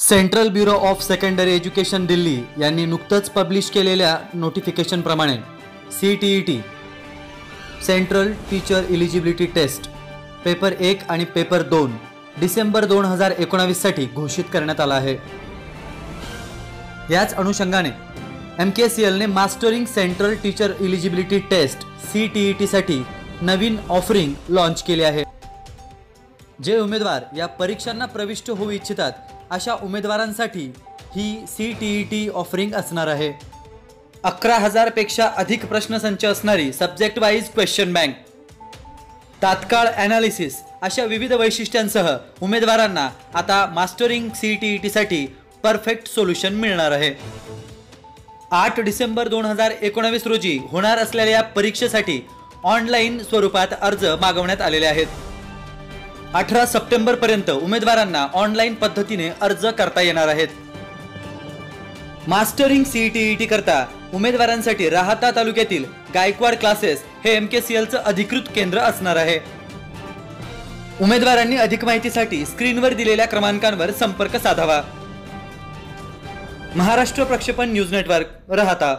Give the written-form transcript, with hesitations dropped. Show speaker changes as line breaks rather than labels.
Central bureau of secondary education Delhi यांनी नुकतंच publish केलेल्या नोटिफिकेशनप्रमाणे CTET central teacher eligibility test paper 1 आणि पेपर 2 डिसेंबर 2019 साठी घोषित करण्यात आला आहे। याच अनुषंगाने MKCL ने mastering central teacher eligibility test CTET साठी नवीन ऑफरिंग लॉन्च केले आहे। जे उमेदवार या परीक्षांना प्रविष्ट होऊ इच्छितात अशा उमेदवारांसाठी ही CTET ऑफरिंग असणार आहे। 11,000 पेक्षा अधिक प्रश्नसंच असणारी सब्जेक्ट वाइज क्वेश्चन बँक, तात्काळ एनालिसिस अशा विविध वैशिष्ट्यांसह उमेदवारांना आता मास्टरिंग CTET साठी परफेक्ट सोल्यूशन मिळणार आहे। 8 डिसेंबर 2019 रोजी होणार असलेल्या या परीक्षेसाठी ऑनलाइन स्वरूपात अर्ज मागवण्यात आलेले आहेत। 18 सप्टेंबर पर्यंत उमेदवारांना ऑनलाइन पद्धतीने अर्ज करता येणार आहेत। मास्टरिंग CTET करता उमेदवारांसाठी राहाता तालुक्यातील गायकवाड क्लासेस हे MKCL चं अधिकृत केंद्र असणार आहे। उमेदवारांनी अधिक माहितीसाठी स्क्रीनवर दिलेल्या क्रमांकांवर संपर्क साधावा। महाराष्ट्र प्रक्षेपण न्यूज नेटवर्क, राहाता।